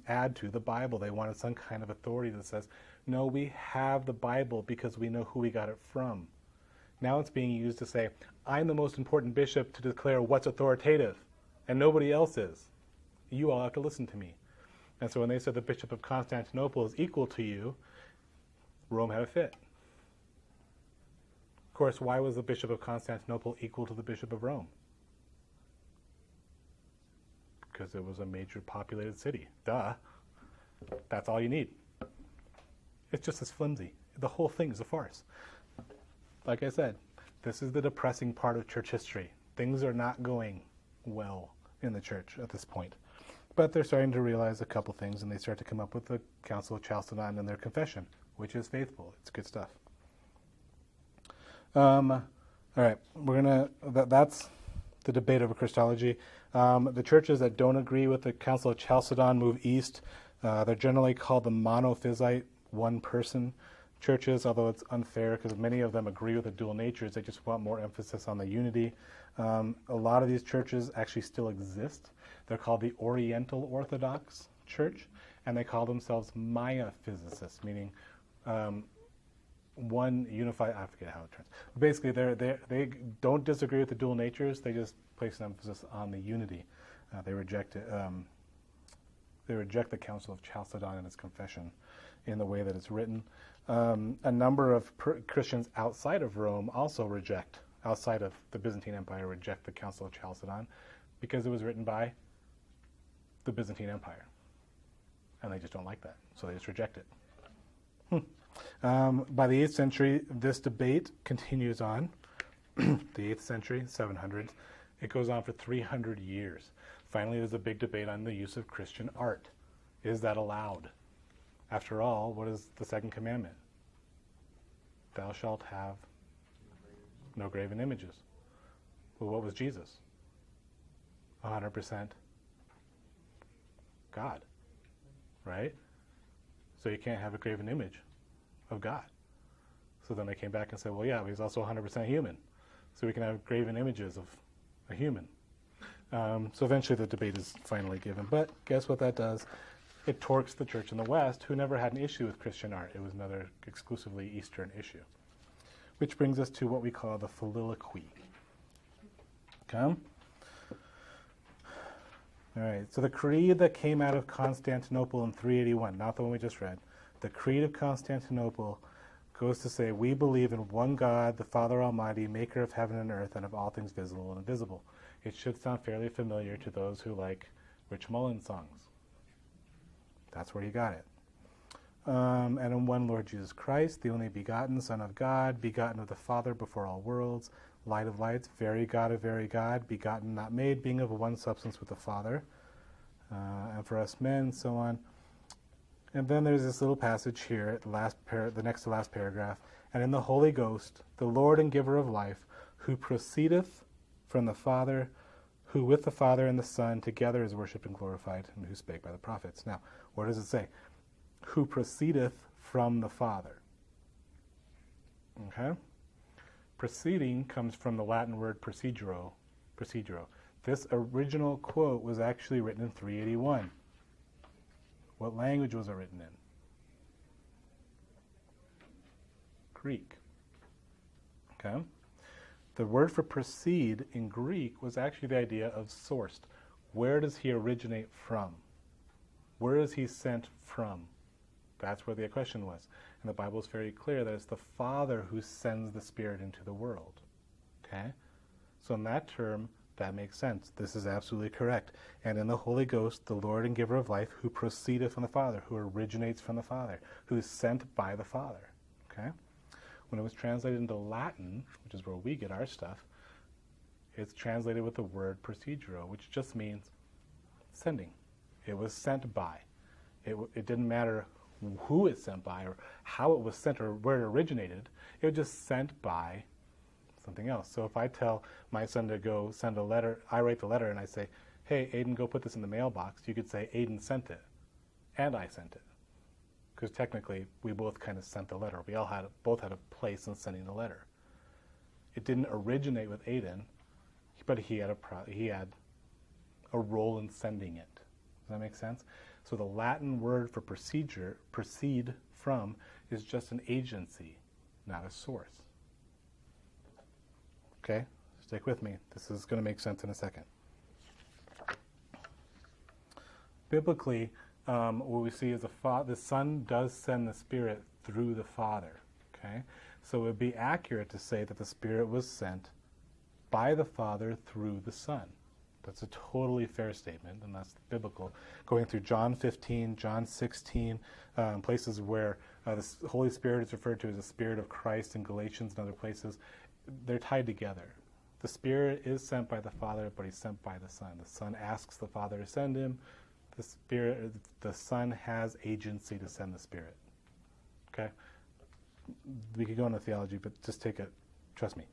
add to the Bible. They wanted some kind of authority that says, no, we have the Bible because we know who we got it from. Now it's being used to say, I'm the most important bishop to declare what's authoritative, and nobody else is. You all have to listen to me. And so when they said the bishop of Constantinople is equal to you, Rome had a fit. Of course, why was the bishop of Constantinople equal to the bishop of Rome? Because it was a major populated city. Duh. That's all you need. It's just as flimsy. The whole thing is a farce. Like I said, this is the depressing part of church history. Things are not going well in the church at this point. But they're starting to realize a couple things, and they start to come up with the Council of Chalcedon and their confession, which is faithful. It's good stuff. All right, that's the debate over Christology. The churches that don't agree with the Council of Chalcedon move east. They're generally called the monophysite, one-person churches, although it's unfair because many of them agree with the dual natures. They just want more emphasis on the unity. A lot of these churches actually still exist. They're called the Oriental Orthodox Church, and they call themselves Maya physicists, meaning one unified, I forget how it turns. Basically, they don't disagree with the dual natures. They just place an emphasis on the unity. They reject it. They reject the Council of Chalcedon and its confession in the way that it's written. A number of Christians outside of Rome also reject, outside of the Byzantine Empire, reject the Council of Chalcedon because it was written by the Byzantine Empire. And they just don't like that, so they just reject it. By the 8th century, this debate continues on. The 8th century, 700s. It goes on for 300 years. Finally, there's a big debate on the use of Christian art. Is that allowed? After all, what is the second commandment? Thou shalt have no graven images. Well, what was Jesus? 100% God, right? So you can't have a graven image of God. So then they came back and said, well, yeah, but he's also 100% human. So we can have graven images of a human. So eventually the debate is finally given. But guess what that does? It torques the church in the West, who never had an issue with Christian art. It was another exclusively Eastern issue. Which brings us to what we call the Filioque. Okay? All right, so the creed that came out of Constantinople in 381, not the one we just read, the Creed of Constantinople goes to say, we believe in one God, the Father Almighty, maker of heaven and earth and of all things visible and invisible. It should sound fairly familiar to those who like Rich Mullins songs. That's where he got it. And in one Lord Jesus Christ, the only begotten Son of God, begotten of the Father before all worlds, light of lights, very God of very God, begotten, not made, being of one substance with the Father, and for us men, so on. And then there's this little passage here, the next to last paragraph. And in the Holy Ghost, the Lord and giver of life, who proceedeth from the Father, who with the Father and the Son together is worshipped and glorified, and who spake by the prophets. Now, what does it say? Who proceedeth from the Father. Okay? Proceeding comes from the Latin word proceduro. This original quote was actually written in 381. What language was it written in? Greek. Okay? The word for proceed in Greek was actually the idea of sourced. Where does he originate from? Where is he sent from? That's where the question was. And the Bible is very clear that it's the Father who sends the Spirit into the world. Okay? So in that term, that makes sense. This is absolutely correct. And in the Holy Ghost, the Lord and giver of life, who proceedeth from the Father, who originates from the Father, who is sent by the Father. Okay? When it was translated into Latin, which is where we get our stuff, it's translated with the word proceduro, which just means sending. It was sent by. It didn't matter who it's sent by or how it was sent or where it originated. It was just sent by something else. So if I tell my son to go send a letter, I write the letter and I say, hey, Aiden, go put this in the mailbox. You could say, Aiden sent it, and I sent it. Because technically, we both kind of sent the letter. We all both had a place in sending the letter. It didn't originate with Aiden, but he had a role in sending it. Does that make sense? So the Latin word for procedure, proceed from, is just an agency, not a source. Okay? Stick with me. This is going to make sense in a second. Biblically, what we see is the Son does send the Spirit through the Father. Okay? So it would be accurate to say that the Spirit was sent by the Father through the Son. That's a totally fair statement, and that's biblical. Going through John 15, John 16, places where the Holy Spirit is referred to as the Spirit of Christ in Galatians and other places, they're tied together. The Spirit is sent by the Father, but he's sent by the Son. The Son asks the Father to send him. The Son has agency to send the Spirit. Okay? We could go into theology, but just take it. Trust me.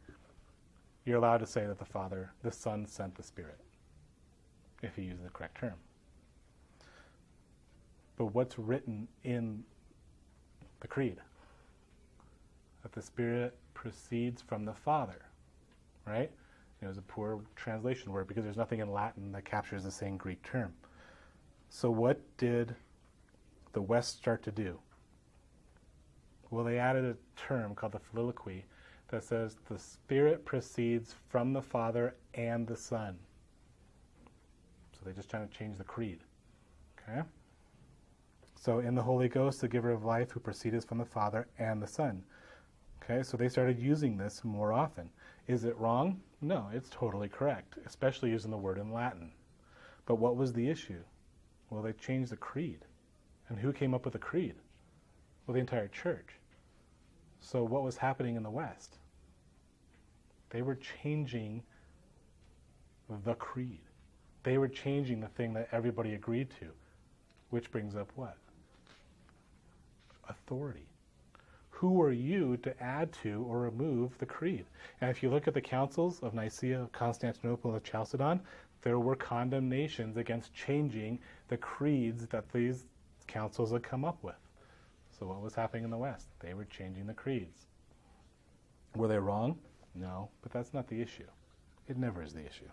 You're allowed to say that the Son sent the Spirit, if you use the correct term. But what's written in the Creed? That the Spirit proceeds from the Father, right? It was a poor translation word because there's nothing in Latin that captures the same Greek term. So what did the West start to do? Well, they added a term called the Filioque that says the Spirit proceeds from the Father and the Son. So they're just trying to change the creed. Okay? So in the Holy Ghost, the giver of life, who proceedeth from the Father and the Son. Okay, so they started using this more often. Is it wrong? No, it's totally correct, especially using the word in Latin. But what was the issue? Well, they changed the creed. And who came up with the creed? Well, the entire church. So what was happening in the West? They were changing the creed. They were changing the thing that everybody agreed to, which brings up what? Authority. Who are you to add to or remove the creed? And if you look at the councils of Nicaea, Constantinople, and Chalcedon, there were condemnations against changing the creeds that these councils had come up with. So what was happening in the West? They were changing the creeds. Were they wrong? No, but that's not the issue. It never is the issue.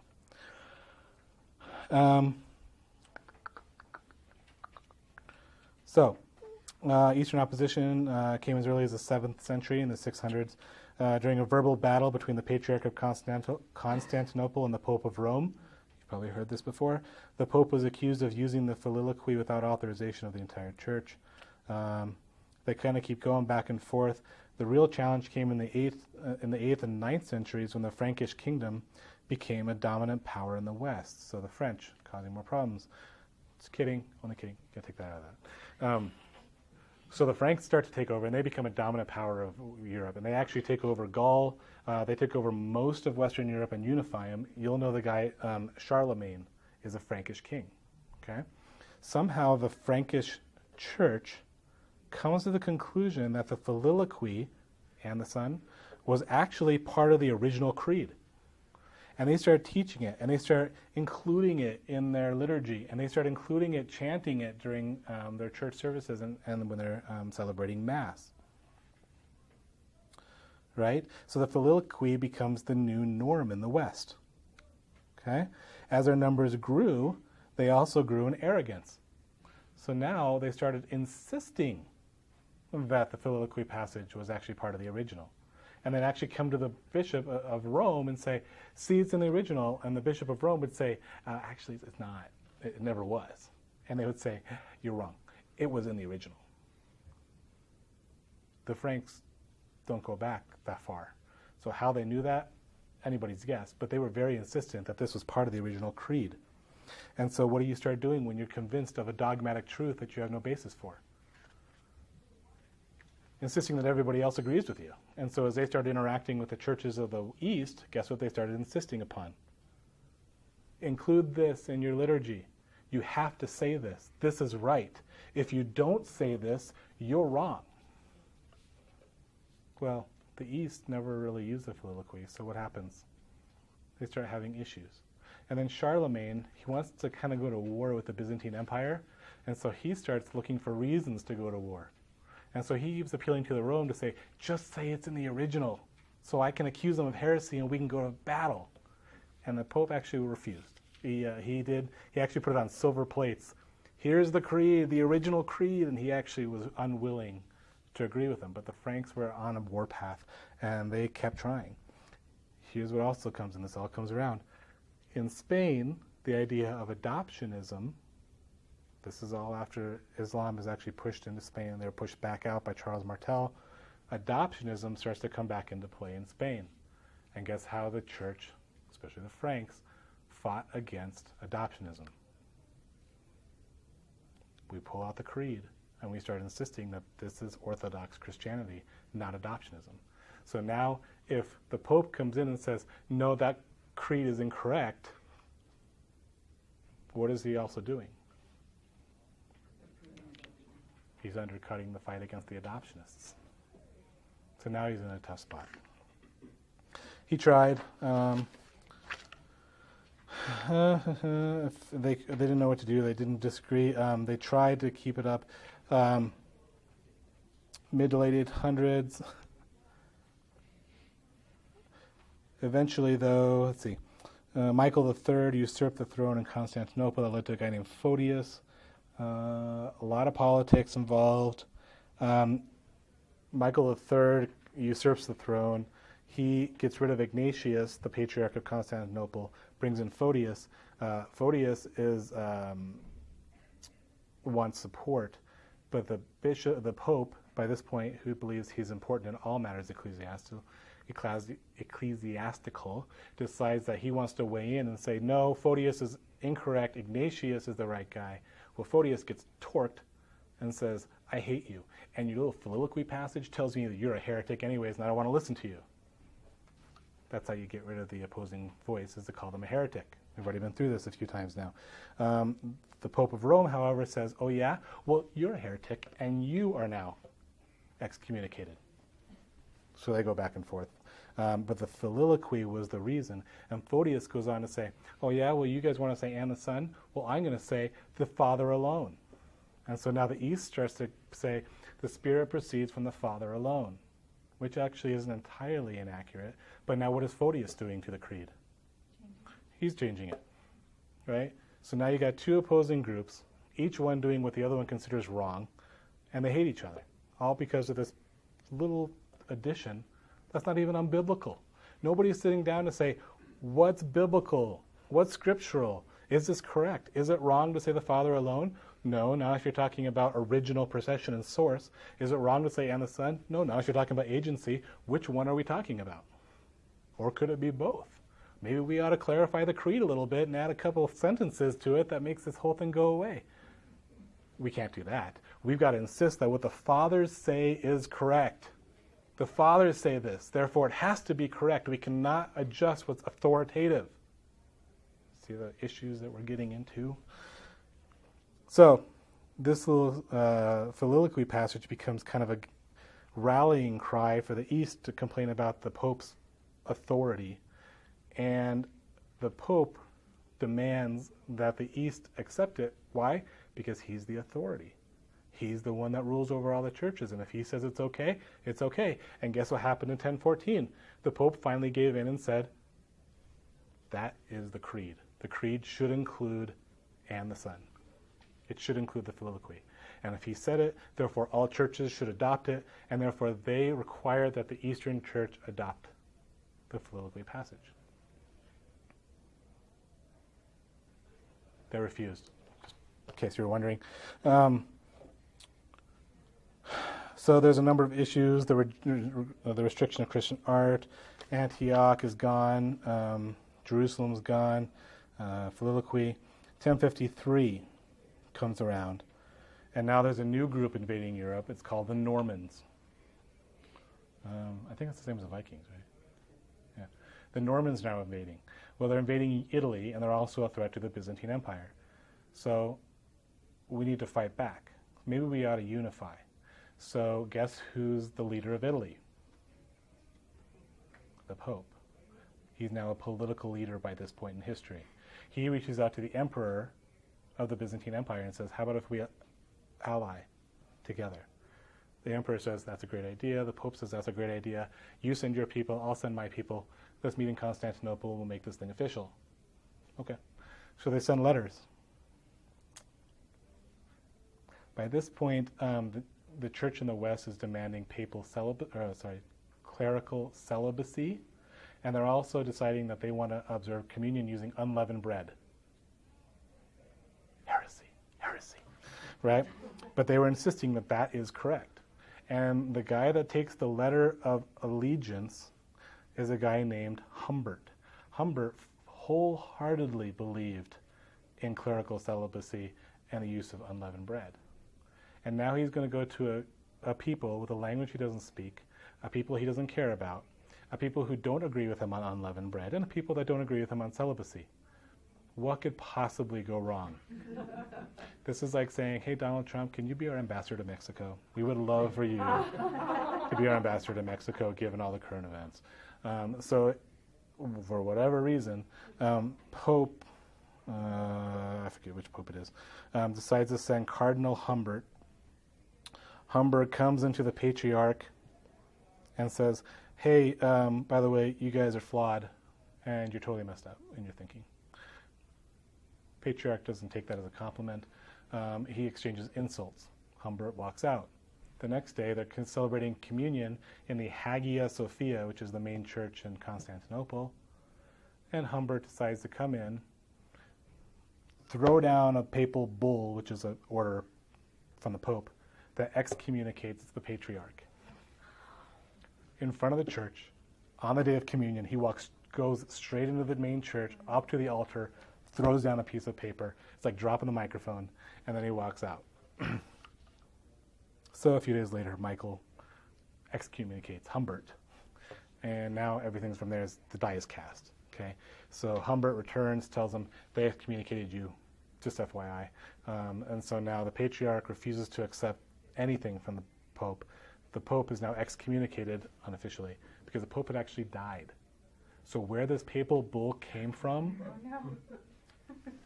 Eastern opposition came as early as the 7th century in the 600s during a verbal battle between the Patriarch of Constantinople and the Pope of Rome. You've probably heard this before. The Pope was accused of using the Filioque without authorization of the entire church. They kind of keep going back and forth. The real challenge came in the 8th and 9th centuries when the Frankish kingdom became a dominant power in the West. So the French causing more problems. Just kidding. Only kidding. Gotta take that out of that. So the Franks start to take over, and they become a dominant power of Europe. And they actually take over Gaul. They take over most of Western Europe and unify them. You'll know the guy, Charlemagne, is a Frankish king. Okay? Somehow the Frankish church comes to the conclusion that the Filioque and the Son was actually part of the original creed. And they start teaching it, and they start including it in their liturgy, and they start including it, chanting it during their church services and when they're celebrating Mass. Right? So the Filioque becomes the new norm in the West. Okay? As their numbers grew, they also grew in arrogance. So now they started insisting that the soliloquy passage was actually part of the original. And then actually come to the Bishop of Rome and say, see, it's in the original. And the Bishop of Rome would say, actually, it's not. It never was. And they would say, you're wrong. It was in the original. The Franks don't go back that far. So how they knew that, anybody's guess. But they were very insistent that this was part of the original creed. And so what do you start doing when you're convinced of a dogmatic truth that you have no basis for? Insisting that everybody else agrees with you. And so as they started interacting with the churches of the East, guess what they started insisting upon? Include this in your liturgy. You have to say this. This is right. If you don't say this, you're wrong. Well, the East never really used the soliloquy, so what happens? They start having issues. And then Charlemagne, he wants to kind of go to war with the Byzantine Empire, and so he starts looking for reasons to go to war. And so he keeps appealing to the Rome to say, just say it's in the original, so I can accuse them of heresy and we can go to battle. And the Pope actually refused. He actually put it on silver plates. Here's the creed, the original creed, and he actually was unwilling to agree with them. But the Franks were on a warpath, and they kept trying. Here's what also comes in, this all comes around. In Spain, the idea of adoptionism, this is all after Islam is actually pushed into Spain, and they were pushed back out by Charles Martel. Adoptionism starts to come back into play in Spain. And guess how the church, especially the Franks, fought against adoptionism? We pull out the creed, and we start insisting that this is Orthodox Christianity, not adoptionism. So now, if the Pope comes in and says, no, that creed is incorrect, what is he also doing? He's undercutting the fight against the adoptionists. So now he's in a tough spot. He tried. They didn't know what to do. They didn't disagree. They tried to keep it up. Mid to late 800s. Eventually, though, let's see. Michael III usurped the throne in Constantinople. That led to a guy named Photius. A lot of politics involved. Michael III usurps the throne. He gets rid of Ignatius, the Patriarch of Constantinople, brings in Photius. Photius wants support, but the Pope, by this point, who believes he's important in all matters ecclesiastical, decides that he wants to weigh in and say, no, Photius is incorrect, Ignatius is the right guy. Well, Photius gets torqued and says, I hate you. And your little soliloquy passage tells me that you're a heretic anyways, and I don't want to listen to you. That's how you get rid of the opposing voice, is to call them a heretic. We've already been through this a few times now. The Pope of Rome, however, says, oh yeah? Well, you're a heretic, and you are now excommunicated. So they go back and forth. But the soliloquy was the reason. And Photius goes on to say, oh yeah, well, you guys want to say and the Son? Well, I'm going to say the Father alone. And so now the East starts to say the Spirit proceeds from the Father alone, which actually isn't entirely inaccurate. But now what is Photius doing to the creed? He's changing it, right? So now you got two opposing groups, each one doing what the other one considers wrong, and they hate each other, all because of this little addition that's not even unbiblical. Nobody's sitting down to say, what's biblical? What's scriptural? Is this correct? Is it wrong to say the Father alone? No. Now if you're talking about original procession and source, is it wrong to say and the Son? No. Now if you're talking about agency, which one are we talking about? Or could it be both? Maybe we ought to clarify the creed a little bit and add a couple of sentences to it that makes this whole thing go away. We can't do that. We've got to insist that what the Fathers say is correct. The Fathers say this, therefore it has to be correct. We cannot adjust what's authoritative. See the issues that we're getting into? So this little soliloquy passage becomes kind of a rallying cry for the East to complain about the Pope's authority. And the Pope demands that the East accept it. Why? Because he's the authority. He's the one that rules over all the churches, and if he says it's okay, it's okay. And guess what happened in 1014? The Pope finally gave in and said, that is the creed. The creed should include and the Son. It should include the Filioque. And if he said it, therefore all churches should adopt it, and therefore they require that the Eastern Church adopt the Filioque passage. They refused, just in case you were wondering. So there's a number of issues. The restriction of Christian art. Antioch is gone. Jerusalem's gone. Filioque. 1053 comes around. And now there's a new group invading Europe. It's called the Normans. I think it's the same as the Vikings, right? Yeah. The Normans now invading. Well, they're invading Italy, and they're also a threat to the Byzantine Empire. So we need to fight back. Maybe we ought to unify. So guess who's the leader of Italy? The Pope. He's now a political leader by this point in history. He reaches out to the emperor of the Byzantine Empire and says, how about if we ally together? The emperor says, that's a great idea. The Pope says, that's a great idea. You send your people, I'll send my people. Let's meet in Constantinople, we'll make this thing official. Okay. So they send letters. By this point, the church in the West is demanding clerical celibacy, and they're also deciding that they want to observe communion using unleavened bread. Heresy, right? But they were insisting that that is correct. And the guy that takes the letter of allegiance is a guy named Humbert. Humbert wholeheartedly believed in clerical celibacy and the use of unleavened bread. And now he's going to go to a people with a language he doesn't speak, a people he doesn't care about, a people who don't agree with him on unleavened bread, and a people that don't agree with him on celibacy. What could possibly go wrong? This is like saying, hey, Donald Trump, can you be our ambassador to Mexico? We would love for you to be our ambassador to Mexico, given all the current events. So for whatever reason, Pope, I forget which Pope it is, decides to send Cardinal Humbert. Humbert comes into the Patriarch and says, hey, by the way, you guys are flawed, and you're totally messed up in your thinking. Patriarch doesn't take that as a compliment. He exchanges insults. Humbert walks out. The next day, they're celebrating communion in the Hagia Sophia, which is the main church in Constantinople. And Humbert decides to come in, throw down a papal bull, which is an order from the Pope, that excommunicates the Patriarch. In front of the church, on the day of communion, he goes straight into the main church, up to the altar, throws down a piece of paper. It's like dropping the microphone, and then he walks out. So a few days later, Michael excommunicates Humbert, and now everything's from there. The die is cast. Okay, so Humbert returns, tells him they excommunicated you, just FYI, and so now the Patriarch refuses to accept anything from the Pope. The Pope is now excommunicated unofficially because the Pope had actually died. So where this papal bull came from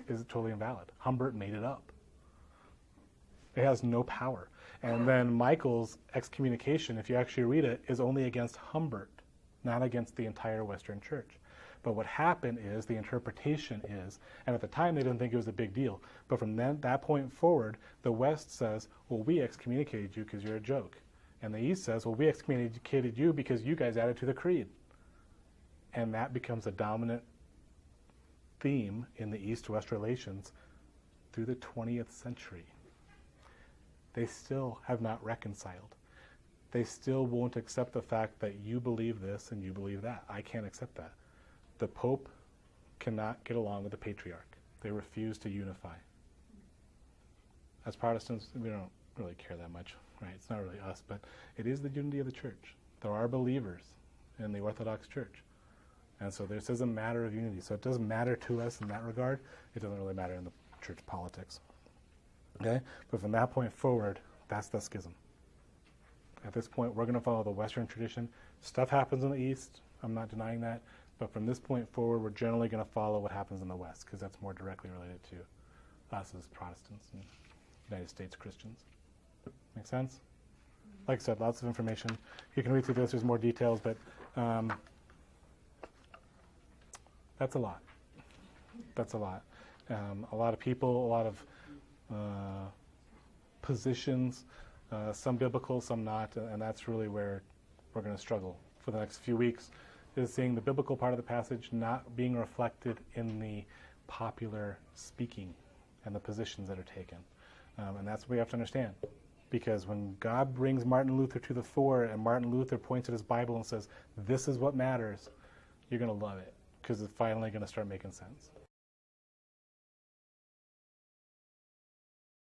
is totally invalid. Humbert made it up. It has no power. And then Michael's excommunication, if you actually read it, is only against Humbert, not against the entire Western Church. But what happened is, the interpretation is, and at the time they didn't think it was a big deal, but from that point forward, the West says, well, we excommunicated you because you're a joke. And the East says, well, we excommunicated you because you guys added to the creed. And that becomes a dominant theme in the East-West relations through the 20th century. They still have not reconciled. They still won't accept the fact that you believe this and you believe that. I can't accept that. The Pope cannot get along with the Patriarch. They refuse to unify. As Protestants, we don't really care that much, right? It's not really us, but it is the unity of the church. There are believers in the Orthodox Church. And so this is a matter of unity. So it doesn't matter to us in that regard. It doesn't really matter in the church politics. Okay? But from that point forward, that's the schism. At this point, we're going to follow the Western tradition. Stuff happens in the East. I'm not denying that. But from this point forward, we're generally going to follow what happens in the West, because that's more directly related to us as Protestants and United States Christians. Make sense? Like I said, lots of information. You can read through this. There's more details, but that's a lot. That's a lot. A lot of people, a lot of positions, some biblical, some not, and that's really where we're going to struggle for the next few weeks, is seeing the biblical part of the passage not being reflected in the popular speaking and the positions that are taken. And that's what we have to understand. Because when God brings Martin Luther to the fore and Martin Luther points at his Bible and says, this is what matters, you're going to love it because it's finally going to start making sense.